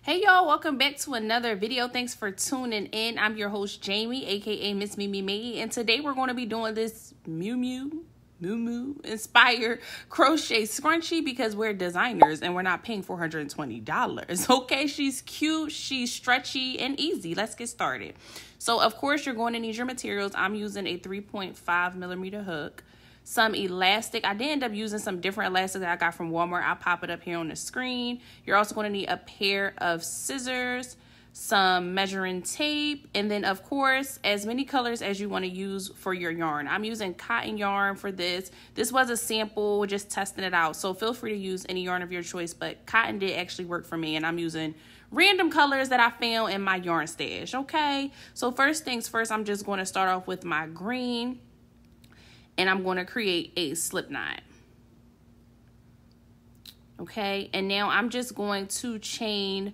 Hey y'all, welcome back to another video. Thanks for tuning in. I'm your host Jamie, aka Miss Mimi May, and today we're going to be doing this Moo inspired crochet scrunchie because we're designers and we're not paying $420. Okay, she's cute, she's stretchy and easy. Let's get started. So of course you're going to need your materials. I'm using a 3.5mm hook, some elastic. I did end up using some different elastic that I got from Walmart. I'll pop it up here on the screen. You're also going to need a pair of scissors, some measuring tape, and then of course as many colors as you want to use for your yarn. I'm using cotton yarn for this. This was a sample, just testing it out, so feel free to use any yarn of your choice, but cotton did actually work for me, and I'm using random colors that I found in my yarn stash. Okay, so first things first, I'm just going to start off with my green, and I'm going to create a slip knot. Okay, and now I'm just going to chain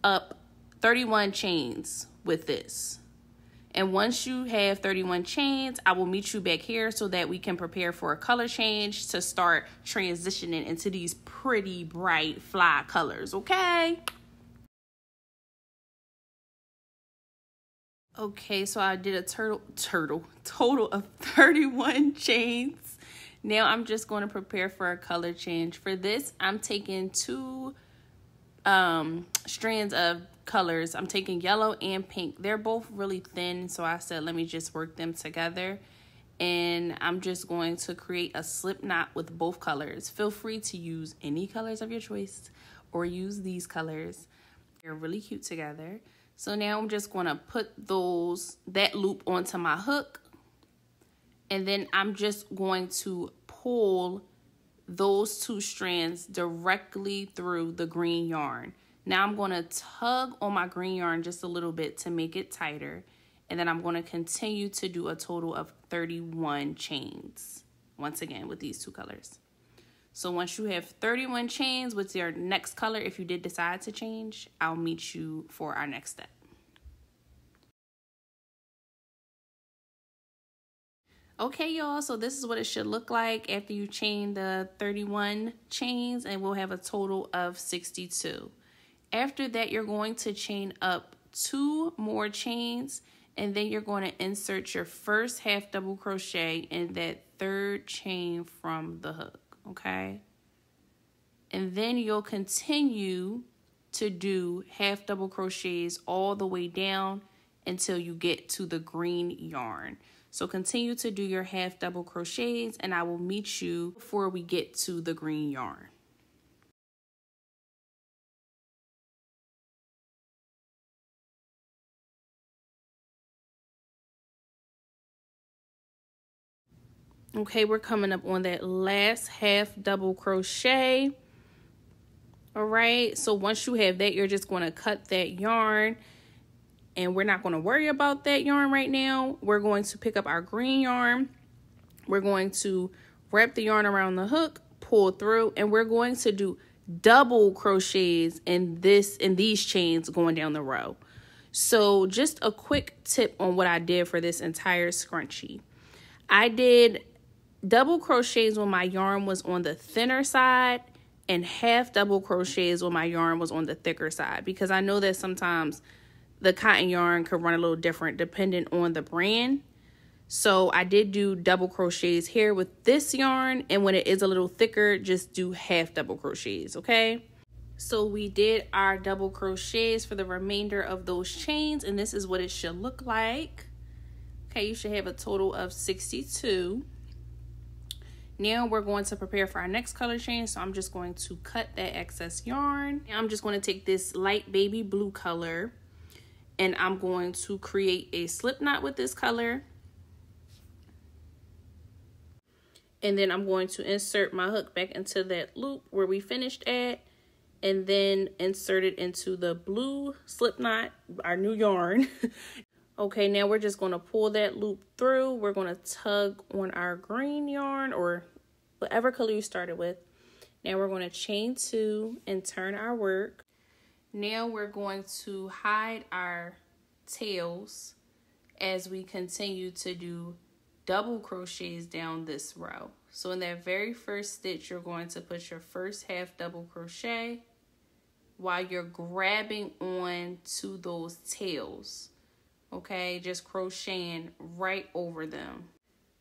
up 31 chains with this. And once you have 31 chains, I will meet you back here so that we can prepare for a color change to start transitioning into these pretty bright fly colors, okay? Okay, so I did a total of 31 chains. Now I'm just going to prepare for a color change. For this, I'm taking two strands of colors. I'm taking yellow and pink. They're both really thin, so I said let me just work them together. And I'm just going to create a slip knot with both colors. Feel free to use any colors of your choice or use these colors. They're really cute together. So now I'm just going to put that loop onto my hook, and then I'm just going to pull those two strands directly through the green yarn. Now I'm going to tug on my green yarn just a little bit to make it tighter, and then I'm going to continue to do a total of 31 chains once again with these two colors. So once you have 31 chains with your next color, if you did decide to change, I'll meet you for our next step. Okay, y'all, so this is what it should look like after you chain the 31 chains, and we'll have a total of 62. After that, you're going to chain up 2 more chains, and then you're going to insert your first half double crochet in that third chain from the hook. Okay, and then you'll continue to do half double crochets all the way down until you get to the green yarn. So continue to do your half double crochets, and I will meet you before we get to the green yarn. Okay, we're coming up on that last half double crochet. All right, so once you have that, you're just going to cut that yarn, and we're not going to worry about that yarn right now. We're going to pick up our green yarn. We're going to wrap the yarn around the hook, pull through, and we're going to do double crochets in these chains going down the row. So just a quick tip on what I did for this entire scrunchie. I did double crochets when my yarn was on the thinner side, and half double crochets when my yarn was on the thicker side, because I know that sometimes the cotton yarn could run a little different depending on the brand. So I did do double crochets here with this yarn, and when it is a little thicker, just do half double crochets, okay? So we did our double crochets for the remainder of those chains, and this is what it should look like. Okay, you should have a total of 62. Now we're going to prepare for our next color change, so I'm just going to cut that excess yarn. Now I'm just going to take this light baby blue color, and I'm going to create a slip knot with this color. And then I'm going to insert my hook back into that loop where we finished at, and then insert it into the blue slip knot, our new yarn. Okay, now we're just going to pull that loop through. We're going to tug on our green yarn or whatever color you started with. Now we're going to chain 2 and turn our work. Now we're going to hide our tails as we continue to do double crochets down this row. So in that very first stitch, you're going to put your first half double crochet, while you're grabbing on to those tails. Okay, just crocheting right over them.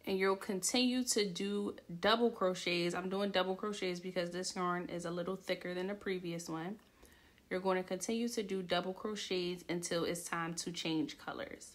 And you'll continue to do double crochets. I'm doing double crochets because this yarn is a little thicker than the previous one. You're going to continue to do double crochets until it's time to change colors.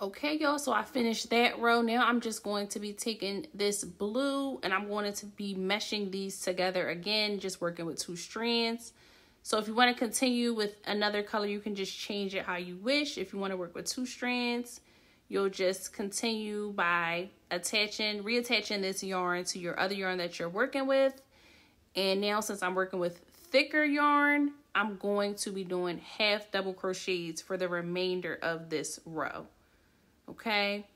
Okay, y'all, so I finished that row. Now I'm just going to be taking this blue and I'm going to be meshing these together again, just working with 2 strands. So if you want to continue with another color, you can just change it how you wish. If you want to work with 2 strands, you'll just continue by reattaching this yarn to your other yarn that you're working with. And now since I'm working with thicker yarn, I'm going to be doing half double crochets for the remainder of this row. Okay.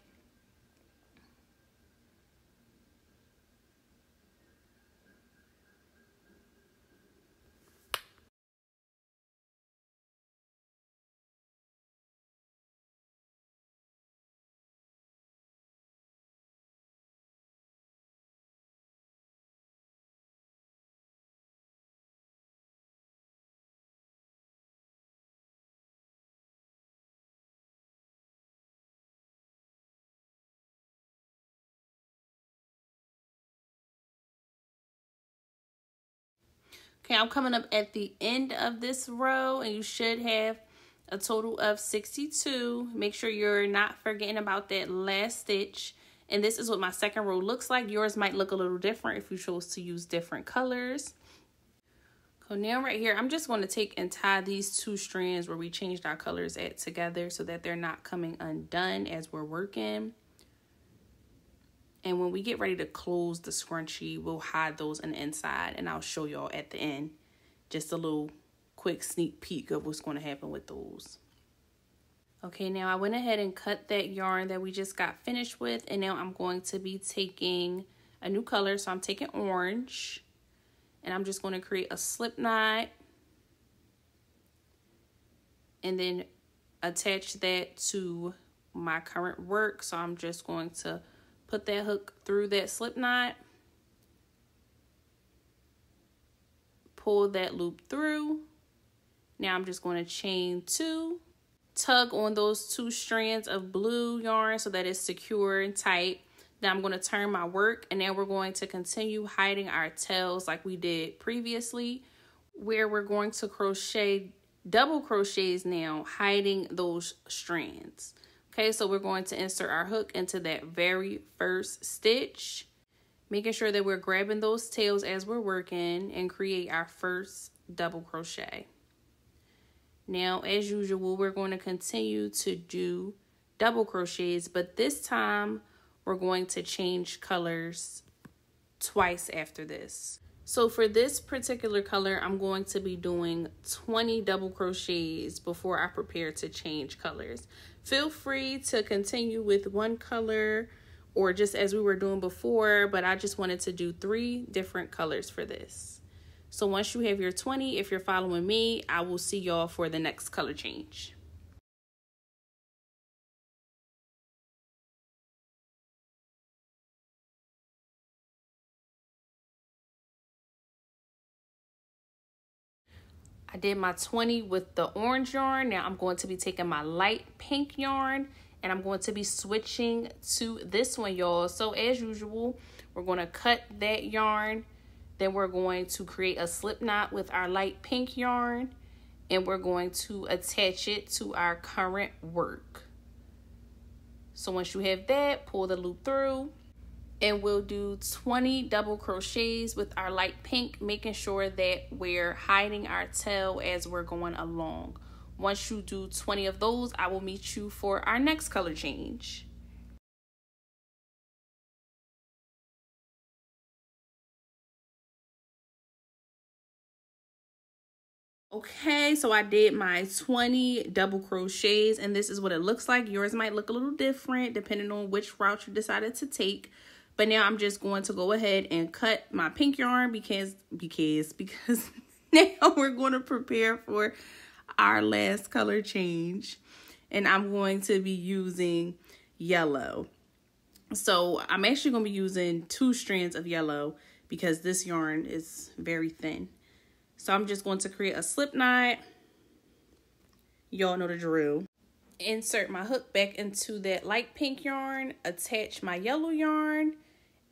Okay, I'm coming up at the end of this row and you should have a total of 62. Make sure you're not forgetting about that last stitch. And this is what my second row looks like. Yours might look a little different if you chose to use different colors. So now right here, I'm just going to take and tie these 2 strands where we changed our colors at together so that they're not coming undone as we're working. And when we get ready to close the scrunchie, we'll hide those on the inside and I'll show y'all at the end. Just a little quick sneak peek of what's going to happen with those. Okay, now I went ahead and cut that yarn that we just got finished with. And now I'm going to be taking a new color. So I'm taking orange. And I'm just going to create a slip knot. And then attach that to my current work. So I'm just going to put that hook through that slip knot, pull that loop through. Now I'm just going to chain 2, tug on those 2 strands of blue yarn so that it's secure and tight. Then I'm going to turn my work and now we're going to continue hiding our tails like we did previously, where we're going to crochet double crochets now, hiding those strands. Okay, so we're going to insert our hook into that very first stitch, making sure that we're grabbing those tails as we're working and create our first double crochet. Now, as usual, we're going to continue to do double crochets, but this time we're going to change colors twice after this. So for this particular color, I'm going to be doing 20 double crochets before I prepare to change colors. Feel free to continue with one color or just as we were doing before, but I just wanted to do 3 different colors for this. So once you have your 20, if you're following me, I will see y'all for the next color change. I did my 20 with the orange yarn. Now I'm going to be taking my light pink yarn and I'm going to be switching to this one, y'all. So as usual, we're going to cut that yarn. Then we're going to create a slip knot with our light pink yarn and we're going to attach it to our current work. So once you have that, pull the loop through. And we'll do 20 double crochets with our light pink, making sure that we're hiding our tail as we're going along. Once you do 20 of those, I will meet you for our next color change. Okay, so I did my 20 double crochets and this is what it looks like. Yours might look a little different depending on which route you decided to take. But now I'm just going to go ahead and cut my pink yarn because now we're going to prepare for our last color change. And I'm going to be using yellow. So I'm actually going to be using 2 strands of yellow because this yarn is very thin. So I'm just going to create a slip knot. Y'all know the drill. Insert my hook back into that light pink yarn, attach my yellow yarn,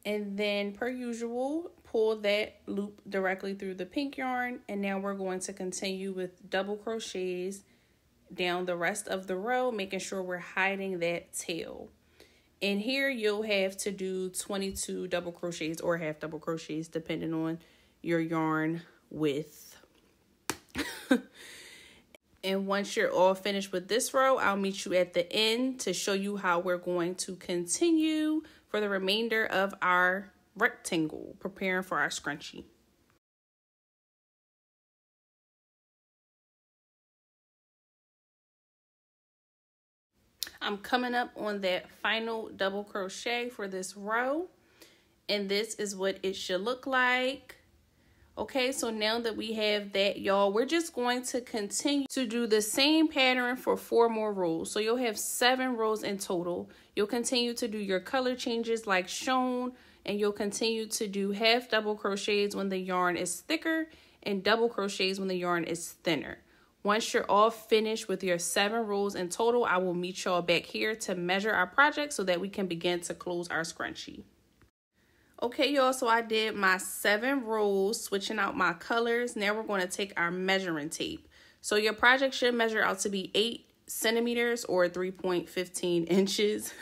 and then per usual, pull that loop directly through the pink yarn. And now we're going to continue with double crochets down the rest of the row, making sure we're hiding that tail. And here you'll have to do 22 double crochets or half double crochets depending on your yarn width. And once you're all finished with this row, I'll meet you at the end to show you how we're going to continue for the remainder of our rectangle, preparing for our scrunchie. I'm coming up on that final double crochet for this row, and this is what it should look like. Okay, so now that we have that, y'all, we're just going to continue to do the same pattern for 4 more rows. So you'll have 7 rows in total. You'll continue to do your color changes like shown, and you'll continue to do half double crochets when the yarn is thicker and double crochets when the yarn is thinner. Once you're all finished with your 7 rows in total, I will meet y'all back here to measure our project so that we can begin to close our scrunchie. Okay, y'all, so I did my 7 rows, switching out my colors. Now we're going to take our measuring tape. So your project should measure out to be 8 centimeters or 3.15 inches.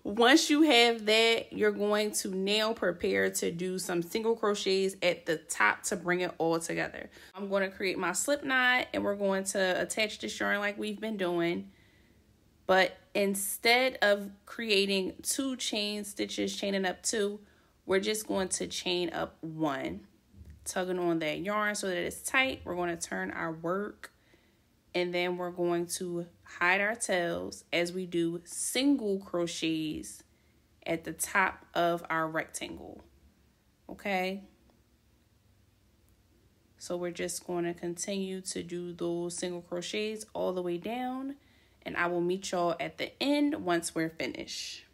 Once you have that, you're going to now prepare to do some single crochets at the top to bring it all together. I'm going to create my slip knot, and we're going to attach this yarn like we've been doing. But instead of creating 2 chain stitches, chaining up 2, we're just going to chain up 1, tugging on that yarn so that it's tight. We're going to turn our work, and then we're going to hide our tails as we do single crochets at the top of our rectangle. Okay? So we're just going to continue to do those single crochets all the way down, and I will meet y'all at the end once we're finished.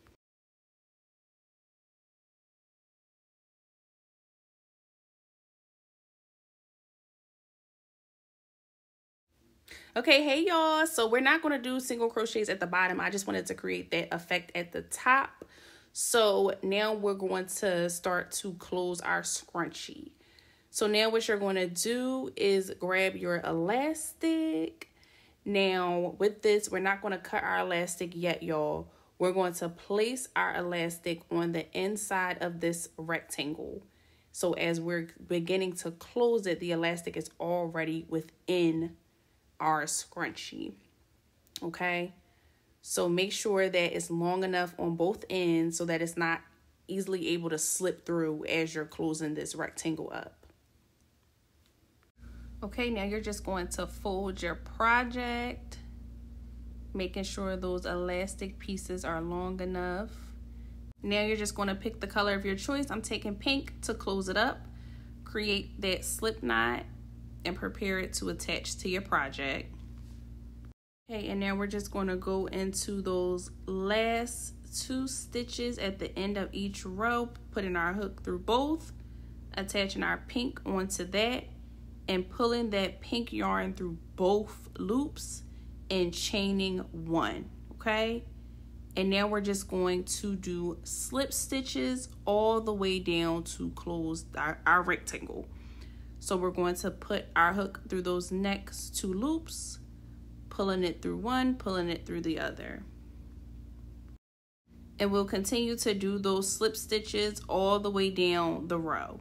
Okay, hey y'all, so we're not going to do single crochets at the bottom. I just wanted to create that effect at the top. So now we're going to start to close our scrunchie. So now what you're going to do is grab your elastic. Now with this, we're not going to cut our elastic yet, y'all. We're going to place our elastic on the inside of this rectangle. So as we're beginning to close it, the elastic is already within our scrunchie. Okay, so make sure that it's long enough on both ends so that it's not easily able to slip through as you're closing this rectangle up. Okay, now you're just going to fold your project, making sure those elastic pieces are long enough. Now you're just going to pick the color of your choice. I'm taking pink to close it up. Create that slip knot and prepare it to attach to your project. Okay, and now we're just going to go into those last 2 stitches at the end of each row, putting our hook through both, attaching our pink onto that, and pulling that pink yarn through both loops and chaining 1, okay? And now we're just going to do slip stitches all the way down to close our rectangle. So we're going to put our hook through those next 2 loops, pulling it through one, pulling it through the other. And we'll continue to do those slip stitches all the way down the row.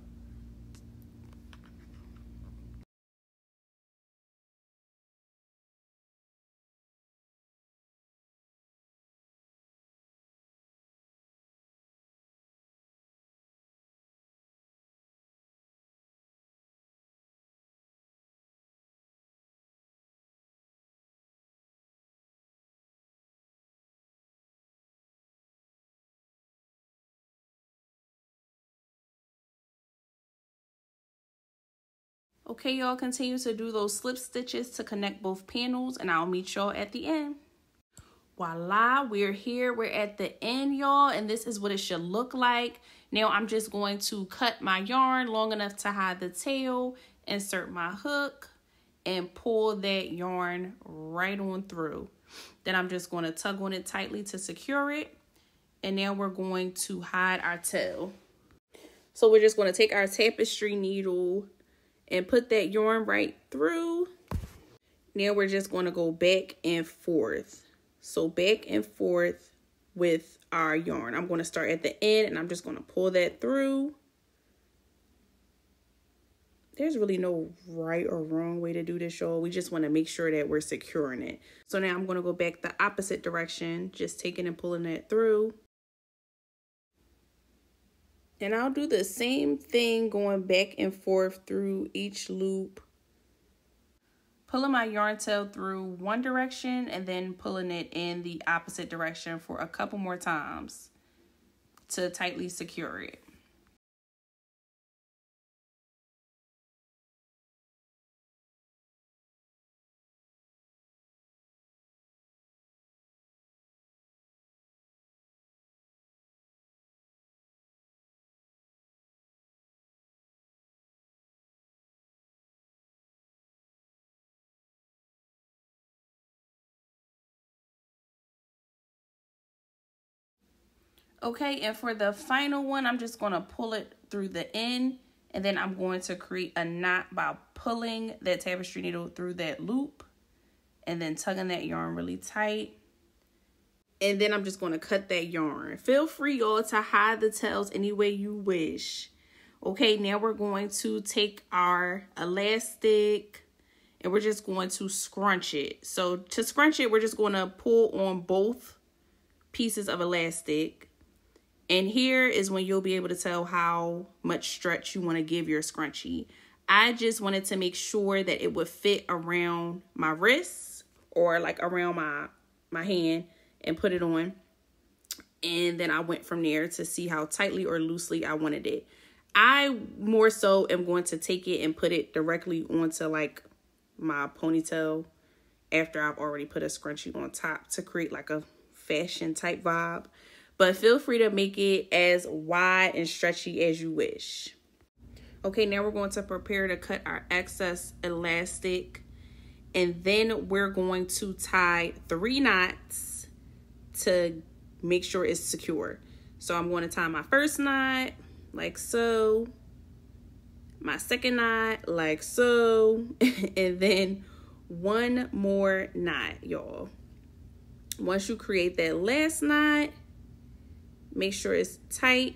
Okay, y'all, continue to do those slip stitches to connect both panels, and I'll meet y'all at the end. Voila, we're here. We're at the end, y'all, and this is what it should look like. Now I'm just going to cut my yarn long enough to hide the tail, insert my hook, and pull that yarn right on through. Then I'm just going to tug on it tightly to secure it. And now we're going to hide our tail. So we're just going to take our tapestry needle and put that yarn right through. Now we're just going to go back and forth. So back and forth with our yarn. I'm going to start at the end and I'm just going to pull that through. There's really no right or wrong way to do this, y'all. We just want to make sure that we're securing it. So now I'm going to go back the opposite direction, just taking and pulling that through. And I'll do the same thing going back and forth through each loop. Pulling my yarn tail through one direction and then pulling it in the opposite direction for a couple more times to tightly secure it. Okay, and for the final one, I'm just going to pull it through the end, and then I'm going to create a knot by pulling that tapestry needle through that loop and then tugging that yarn really tight. And then I'm just going to cut that yarn. Feel free, y'all, to hide the tails any way you wish. Okay, now we're going to take our elastic and we're just going to scrunch it. So to scrunch it, we're just going to pull on both pieces of elastic. And here is when you'll be able to tell how much stretch you want to give your scrunchie. I just wanted to make sure that it would fit around my wrists or like around my hand and put it on. And then I went from there to see how tightly or loosely I wanted it. I more so am going to take it and put it directly onto like my ponytail after I've already put a scrunchie on top to create like a fashion type vibe. But feel free to make it as wide and stretchy as you wish. Okay, now we're going to prepare to cut our excess elastic. And then we're going to tie 3 knots to make sure it's secure. So I'm going to tie my first knot like so. My second knot like so. And then one more knot, y'all. Once you create that last knot, make sure it's tight.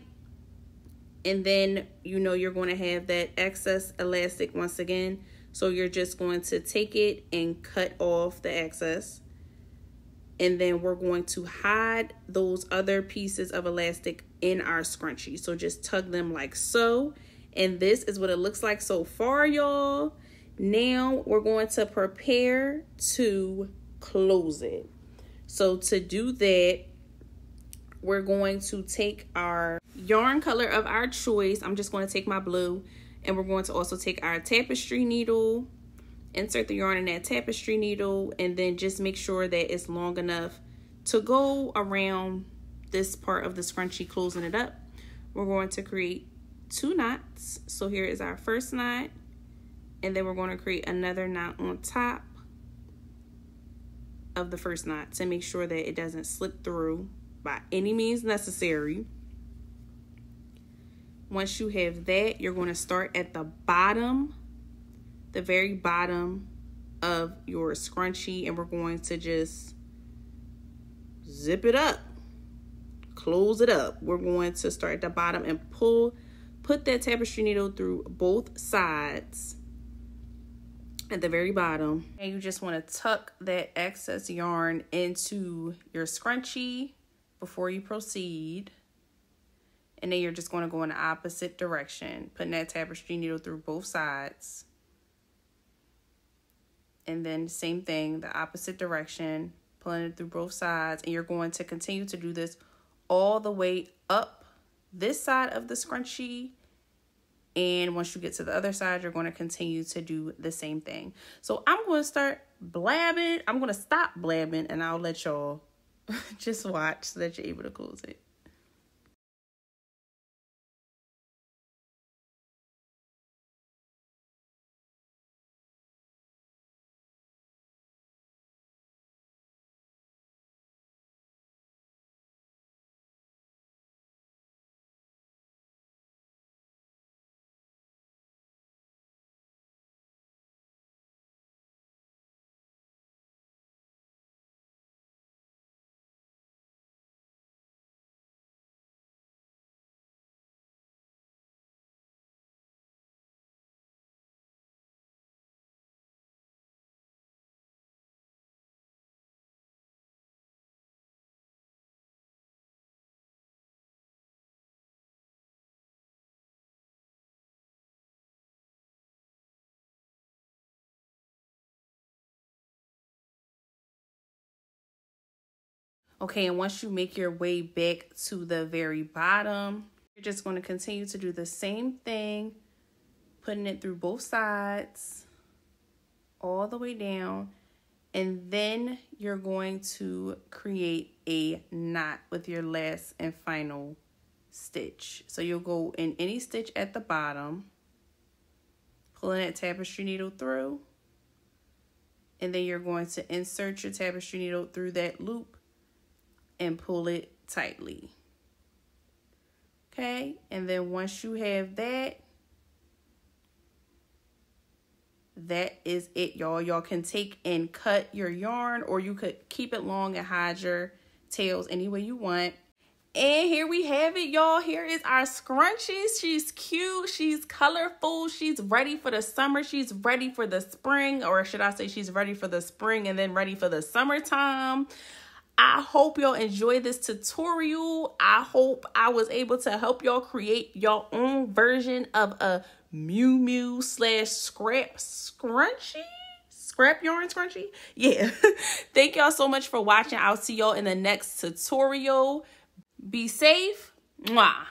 And then, you know, you're going to have that excess elastic once again. So you're just going to take it and cut off the excess. And then we're going to hide those other pieces of elastic in our scrunchie. So just tug them like so. And this is what it looks like so far, y'all. Now we're going to prepare to close it. So to do that, we're going to take our yarn color of our choice. I'm just going to take my blue, and we're going to also take our tapestry needle, insert the yarn in that tapestry needle, and then just make sure that it's long enough to go around this part of the scrunchie, closing it up. We're going to create 2 knots. So here is our first knot, and then we're going to create another knot on top of the first knot to make sure that it doesn't slip through by any means necessary. Once you have that, you're going to start at the bottom, the very bottom of your scrunchie, and we're going to just zip it up, close it up. We're going to start at the bottom and put that tapestry needle through both sides at the very bottom. And you just want to tuck that excess yarn into your scrunchie before you proceed. And then you're just going to go in the opposite direction, putting that tapestry needle through both sides. And then same thing, the opposite direction, pulling it through both sides. And you're going to continue to do this all the way up this side of the scrunchie And once you get to the other side, you're going to continue to do the same thing. So I'm going to start blabbing. I'm going to stop blabbing, and I'll let y'all just watch so that you're able to close it. Okay, and once you make your way back to the very bottom, you're just going to continue to do the same thing, putting it through both sides, all the way down, and then you're going to create a knot with your last and final stitch. So you'll go in any stitch at the bottom, pulling that tapestry needle through, and then you're going to insert your tapestry needle through that loop and pull it tightly. Okay, and then once you have that, that is it, y'all. Y'all can take and cut your yarn, or you could keep it long and hide your tails any way you want. And here we have it, y'all. Here is our scrunchie. She's cute. She's colorful. She's ready for the summer. She's ready for the spring, or should I say she's ready for the spring and then ready for the summertime. I hope y'all enjoy this tutorial. I hope I was able to help y'all create your own version of a Mew Mew / scrap scrunchie. Scrap yarn scrunchie. Yeah. Thank y'all so much for watching. I'll see y'all in the next tutorial. Be safe. Mwah.